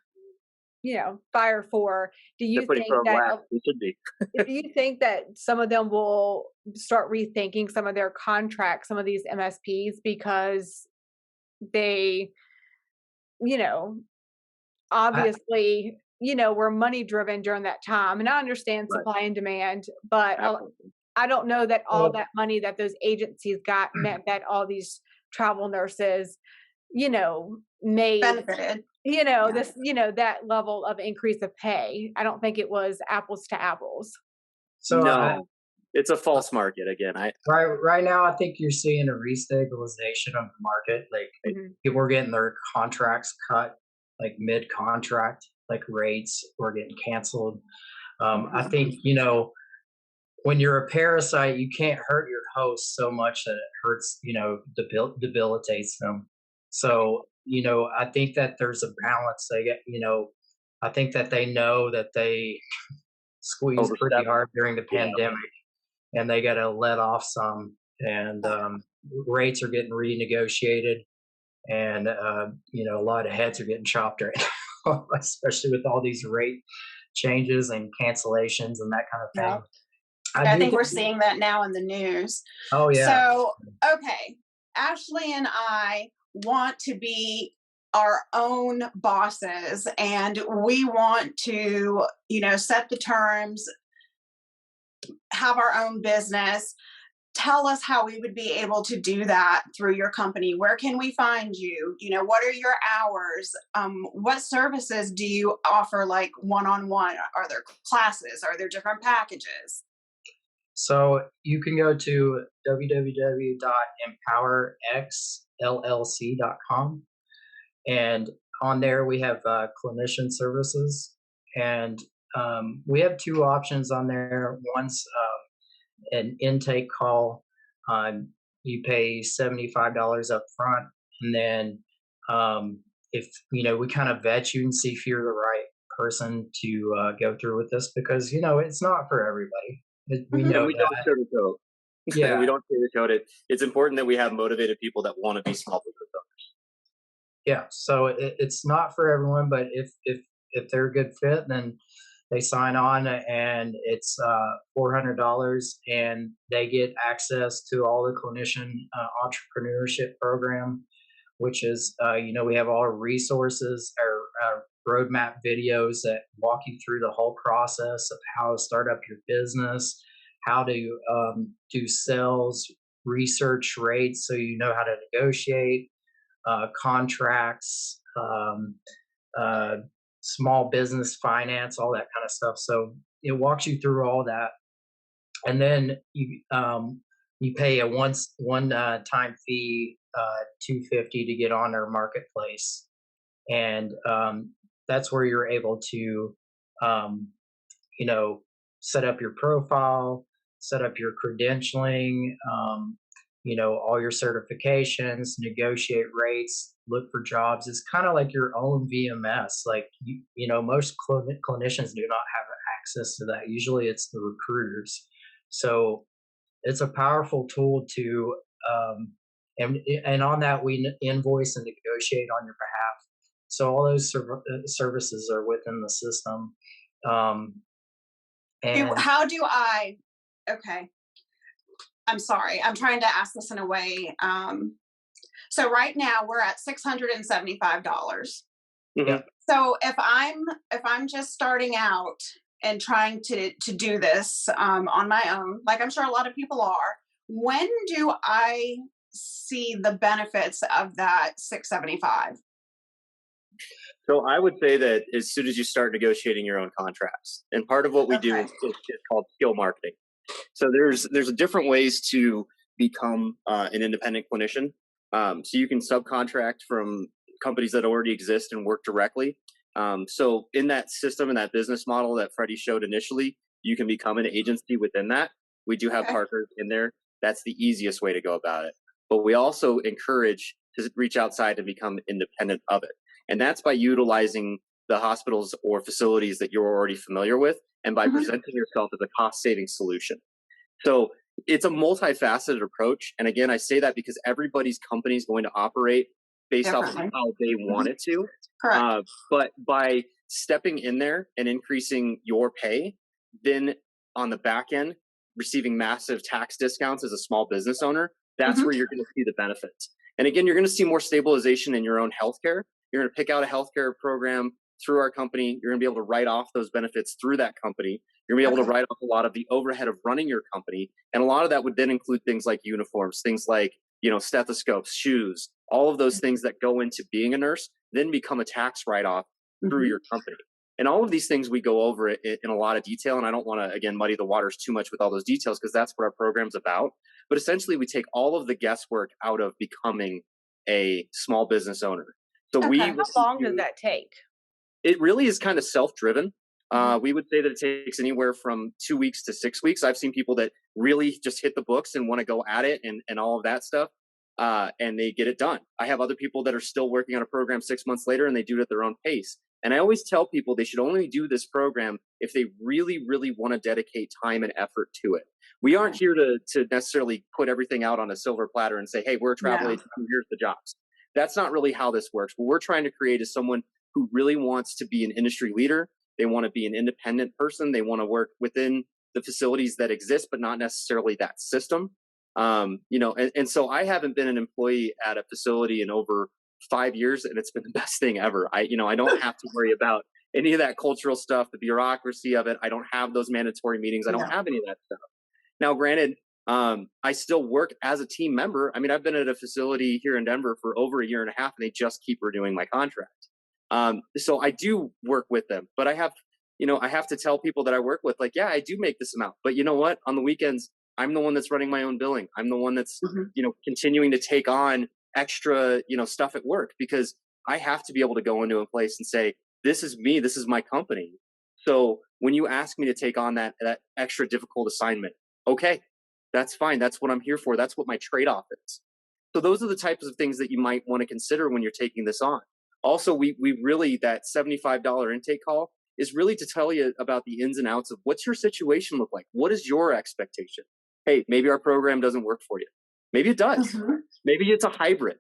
fire for, do you think that it should be. do you think that some of them will start rethinking some of their contracts, some of these MSPs, because they, obviously, were money driven during that time? And I understand supply and demand, but I don't know that all that money that those agencies got meant that all these travel nurses, made benefited. This, that level of increase of pay. I don't think it was apples to apples. So no, it's a false market again. Right now, I think you're seeing a restabilization of the market. Like people are getting their contracts cut, like mid-contract, like rates were getting canceled. I think, when you're a parasite, you can't hurt your host so much that it hurts, debilitates them. So, I think that there's a balance. They get, I think that they know that they squeezed pretty hard during the pandemic, and they got to let off some. And rates are getting renegotiated, and a lot of heads are getting chopped right now, especially with all these rate changes and cancellations and that kind of thing. Yep. I think we're seeing that now in the news. Oh yeah. So okay, Ashley and I want to be our own bosses, and we want to, set the terms, have our own business. Tell us how we would be able to do that through your company. Where can we find you? What are your hours? What services do you offer, like one-on-one? Are there classes? Are there different packages? So you can go to www.empowerxllc.com, and on there we have clinician services, and we have two options on there. One's an intake call. You pay $75 up front, and then if we kind of vet you and see if you're the right person to go through with this, because it's not for everybody. We know we don't sugarcoat. Yeah, we don't sugarcoat it. It's important that we have motivated people that want to be small business owners. Yeah, so it's not for everyone, but if they're a good fit, then they sign on, and it's $400, and they get access to all the clinician entrepreneurship program, which is, we have all our resources, our roadmap videos that walk you through the whole process of how to start up your business, how to do sales, research rates so you know how to negotiate, contracts, uh, small business finance, all that kind of stuff. So it walks you through all that, and then you pay a one time fee, $250 to get on our marketplace, and that's where you're able to, um, you know, set up your profile, set up your credentialing, all your certifications, negotiate rates, look for jobs. It's kind of like your own VMS. Like most clinicians do not have access to that. Usually, it's the recruiters. So it's a powerful tool to, and on that we invoice and negotiate on your behalf. So all those services are within the system. Um, and How do I? Okay, I'm sorry. I'm trying to ask this in a way. So right now we're at $675. Mhm. So if I'm just starting out and trying to do this on my own, like I'm sure a lot of people are, when do I see the benefits of that 675? So I would say that as soon as you start negotiating your own contracts, and part of what we do Okay. is called skill marketing. So there's different ways to become an independent clinician. So you can subcontract from companies that already exist and work directly. So in that system and that business model that Freddie showed initially, you can become an agency within that. We do have Okay. partners in there. That's the easiest way to go about it. But we also encourage to reach outside and become independent of it. And that's by utilizing the hospitals or facilities that you're already familiar with and by Mhm. presenting yourself as a cost saving solution. So it's a multifaceted approach. And again, I say that because everybody's company is going to operate based off of Differently. how they want it to. Correct. But by stepping in there and increasing your pay, then on the back end, receiving massive tax discounts as a small business owner, that's Mhm. where you're going to see the benefits. And again, you're going to see more stabilization in your own healthcare. You're going to pick out a healthcare program through our company. You're going to be able to write off those benefits through that company. You're going to be able to Okay. write off a lot of the overhead of running your company. And a lot of that would then include things like uniforms, things like, stethoscopes, shoes, all of those things that go into being a nurse, then become a tax write-off through Mhm. your company. And all of these things we go over in a lot of detail. And I don't want to, again, muddy the waters too much with all those details because that's what our program's about. But essentially, we take all of the guesswork out of becoming a small business owner. So we Okay. How long does that take? it really is kind of self-driven. Mhm. We would say that it takes anywhere from 2 weeks to 6 weeks. I've seen people that really just hit the books and want to go at it and all of that stuff, and they get it done. I have other people that are still working on a program 6 months later, and they do it at their own pace. And I always tell people they should only do this program if they really, really want to dedicate time and effort to it. We aren't here to necessarily put everything out on a silver platter and say, hey, we're a travel No. agency, here's the jobs. That's not really how this works. What we're trying to create is someone who really wants to be an industry leader. They want to be an independent person. They want to work within the facilities that exist, but not necessarily that system. And so I haven't been an employee at a facility in over 5 years, and it's been the best thing ever. I don't have to worry about any of that cultural stuff, the bureaucracy of it. I don't have those mandatory meetings. I don't Yeah. have any of that stuff. Now, granted, I still work as a team member. I mean, I've been at a facility here in Denver for over a year and a half, and they just keep renewing my contract. So I do work with them, but I have to tell people that I work with, like, yeah, I do make this amount, but you know what? On the weekends, I'm the one that's running my own billing. I'm the one that's, Mhm. continuing to take on extra, stuff at work because I have to be able to go into a place and say, this is me, this is my company. So when you ask me to take on that extra difficult assignment, okay, that's fine. That's what I'm here for. That's what my trade-off is. So those are the types of things that you might want to consider when you're taking this on. Also, we really, that $75 intake call is really to tell you about the ins and outs of what's your situation look like? What is your expectation? Hey, maybe our program doesn't work for you. Maybe it does. Mhm. Maybe it's a hybrid.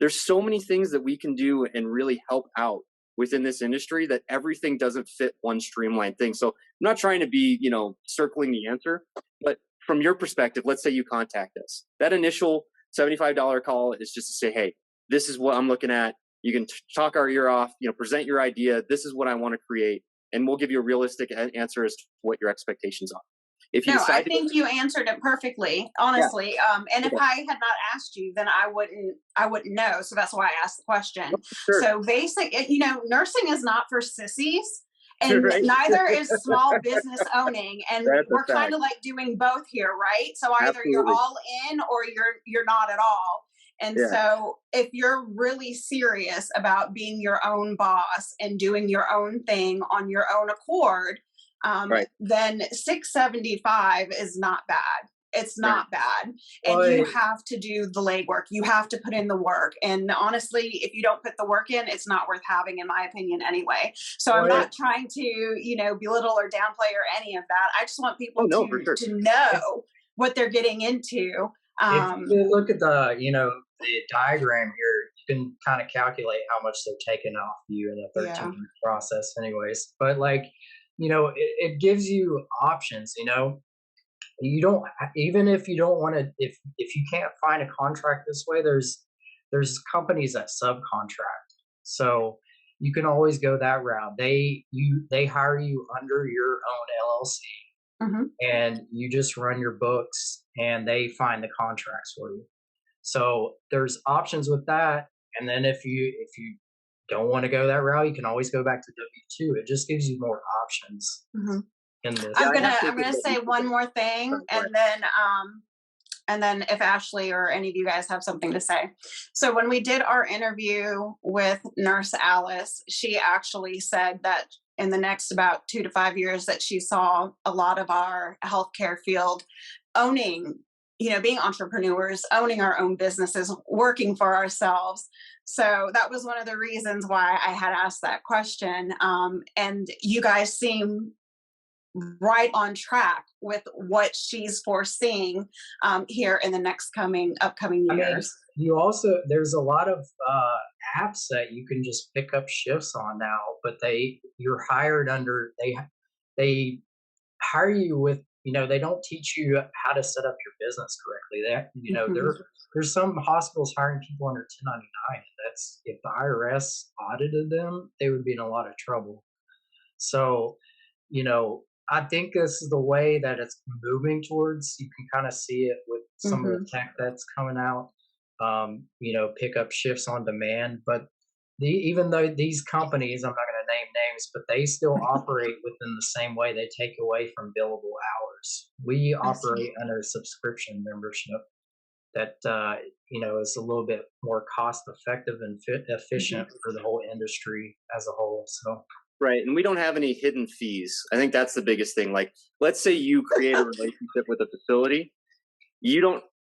There's so many things that we can do and really help out within this industry that everything doesn't fit one streamlined thing. So I'm not trying to be, circling the answer, but from your perspective, let's say you contact us. That initial $75 call is just to say, hey, This is what I'm looking at. You can talk our ear off, present your idea. This is what I want to create. And we'll give you a realistic answer as to what your expectations are. If you No, I decide think you answered it perfectly, yeah. honestly. And if Okay. I had not asked you, then I wouldn't know. So that's why I asked the question. Sure. So nursing is not for sissies, and Right? neither is small business owning. And That's a we're kind fact. of like doing both here, right? So either you're Absolutely. all in or you're not at all. And Yeah. so if you're really serious about being your own boss and doing your own thing on your own accord, Right. then 675 is not bad. It's Right. not bad. And Well, you have to do the legwork. You have to put in the work. And honestly, if you don't put the work in, it's not worth having, in my opinion, anyway. So I'm well, not trying to, belittle or downplay or any of that. I just want people Oh, no, for sure. to know what they're getting into. if you look at the diagram here, you can kind of calculate how much they're taking off you in a 13-week process anyways. But it gives you options, you don't, even if you don't want to, if you can't find a contract this way, there's companies that subcontract. So you can always go that route. They hire you under your own LLC, and you just run your books and they find the contracts for you. So there's options with that. And then if you don't want to go that route, you can always go back to W-2. It just gives you more options in this. I'm gonna say one more thing, and then if Ashley or any of you guys have something to say. So when we did our interview with Nurse Alice, she actually said that in the next about 2 to 5 years that she saw a lot of our healthcare field owning, being entrepreneurs, owning our own businesses, working for ourselves. So that was one of the reasons why I had asked that question. And you guys seem right on track with what she's foreseeing here in the next upcoming years. You also, there's a lot of apps that you can just pick up shifts on now, but you're hired under, they hire you with, they don't teach you how to set up your business correctly. There's some hospitals hiring people under 1099. That's, if the IRS audited them, they would be in a lot of trouble. So, I think this is the way that it's moving towards. You can kind of see it with some of the tech that's coming out. Pick up shifts on demand. But even though these companies, I'm not going to name names, but they still operate within the same way. They take away from billable hours. We operate under a subscription membership that is a little bit more cost effective and efficient for the whole industry as a whole. So. Right. And we don't have any hidden fees. I think that's the biggest thing. Like, let's say you create a relationship with a facility.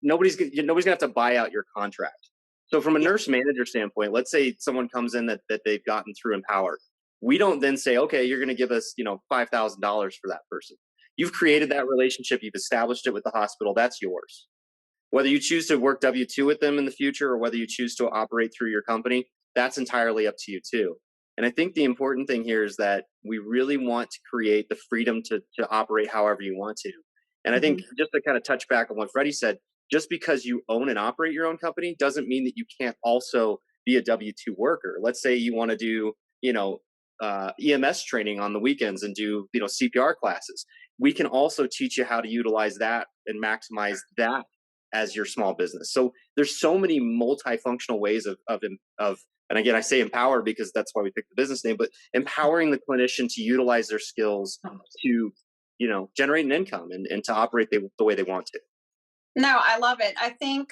Nobody's gonna have to buy out your contract. So from a nurse manager standpoint, let's say someone comes in that they've gotten through Empower. We don't then say, okay, you're going to give us, $5,000 for that person. You've created that relationship. You've established it with the hospital. That's yours. Whether you choose to work W-2 with them in the future or whether you choose to operate through your company, that's entirely up to you too. And I think the important thing here is that we really want to create the freedom to operate however you want to. And I think just to kind of touch back on what Fredy said, just because you own and operate your own company doesn't mean that you can't also be a W-2 worker. Let's say you want to do, EMS training on the weekends and do, CPR classes. We can also teach you how to utilize that and maximize that as your small business. So there's so many multifunctional ways of and again, I say empower because that's why we picked the business name, but empowering the clinician to utilize their skills to, generate an income and to operate the way they want to. No, I love it. I think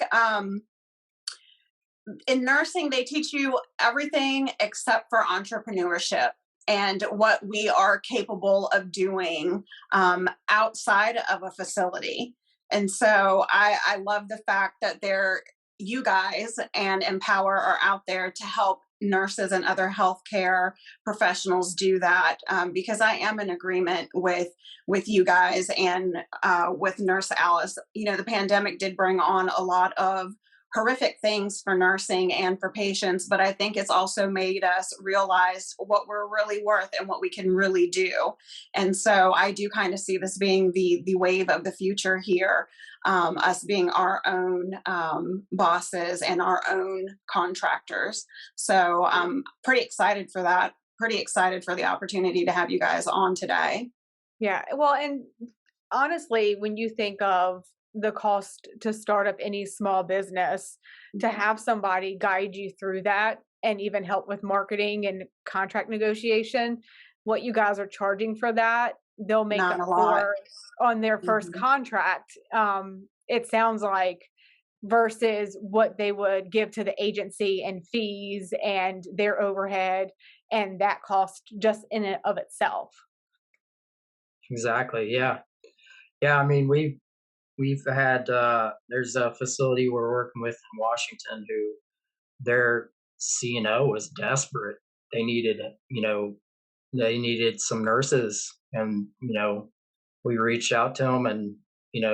in nursing, they teach you everything except for entrepreneurship and what we are capable of doing outside of a facility. And so I love the fact that you guys and Empower are out there to help nurses and other healthcare professionals do that, because I am in agreement with you guys and with Nurse Alice. The pandemic did bring on a lot of horrific things for nursing and for patients, but I think it's also made us realize what we're really worth and what we can really do. And so I do kind of see this being the wave of the future here, us being our own bosses and our own contractors. So I'm pretty excited for that. Pretty excited for the opportunity to have you guys on today. Yeah. Well, and honestly, when you think of the cost to start up any small business, to have somebody guide you through that and even help with marketing and contract negotiation, what you guys are charging for that, they'll make Not up a lot. for on their first contract. It sounds like versus what they would give to the agency and fees and their overhead and that cost just in and of itself. Exactly. Yeah. Yeah. I mean, we've had there's a facility we're working with in Washington who their CNO was desperate. They needed, they needed some nurses, and we reached out to them and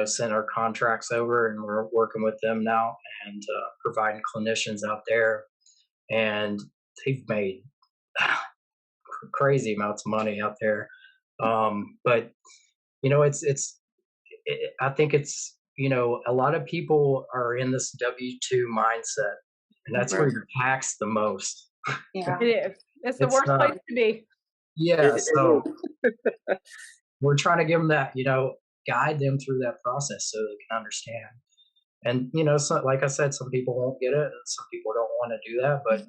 sent our contracts over, and we're working with them now and providing clinicians out there, and they've made crazy amounts of money out there. But I think it's a lot of people are in this W-2 mindset, and that's where Right. you're taxed the most. Yeah. It is. It's the It's worst place to be. Yeah, It so we're trying to give them that, guide them through that process so they can understand. And so, like I said, some people won't get it, and some people don't want to do that. But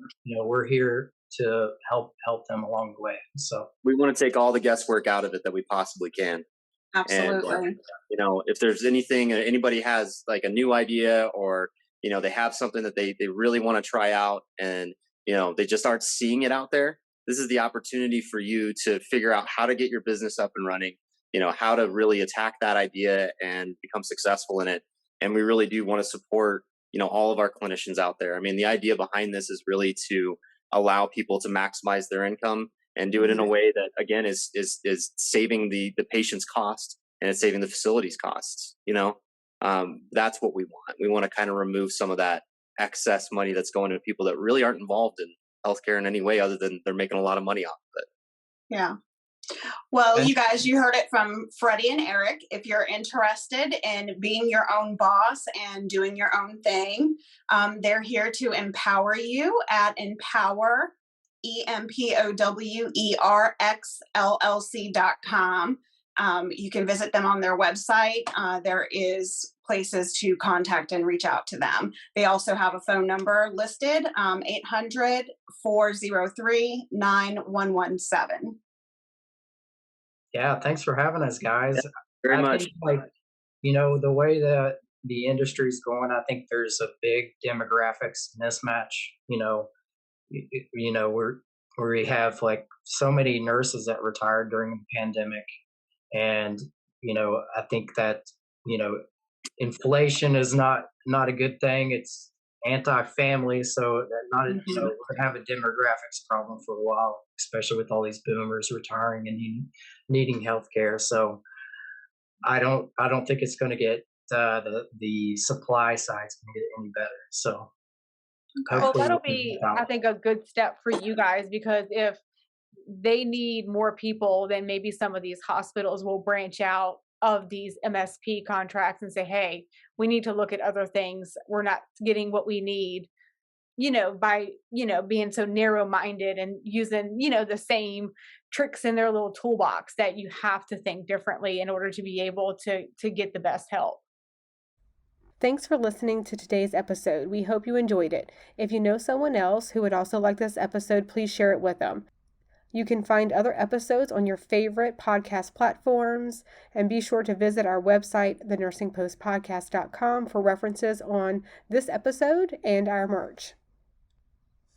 we're here to help them along the way. So we want to take all the guesswork out of it that we possibly can. Absolutely. And if there's anything, anybody has like a new idea, or they have something that they really want to try out, and they just aren't seeing it out there, this is the opportunity for you to figure out how to get your business up and running, how to really attack that idea and become successful in it. And we really do want to support all of our clinicians out there. I mean, the idea behind this is really to allow people to maximize their income and do it in a way that, again, is saving the patient's cost, and it's saving the facility's costs. That's what we want. We want to kind of remove some of that excess money that's going to people that really aren't involved in healthcare in any way other than they're making a lot of money off of it. Yeah. Well, you guys, you heard it from Freddy and Eric. If you're interested in being your own boss and doing your own thing, they're here to empower you at Empower, EmpoweRxLLC.com. You can visit them on their website. There is places to contact and reach out to them. They also have a phone number listed, 800-403-9117. yeah, thanks for having us, guys. Very I much. think, the way that the industry is going, I think there's a big demographics mismatch. We have like so many nurses that retired during the pandemic, and I think that inflation is not a good thing. It's anti-family, so that not we're gonna have a demographics problem for a while, especially with all these boomers retiring and needing health care. So I don't think it's going to get the supply side's going to get any better. So Well, hopefully that'll we can be, help I out. think, a good step for you guys, because if they need more people, then maybe some of these hospitals will branch out of these MSP contracts and say, hey, we need to look at other things. We're not getting what we need, by, being so narrow minded and using, the same tricks in their little toolbox, that you have to think differently in order to be able to get the best help. Thanks for listening to today's episode. We hope you enjoyed it. If you know someone else who would also like this episode, please share it with them. You can find other episodes on your favorite podcast platforms, and be sure to visit our website, thenursingpostpodcast.com, for references on this episode and our merch.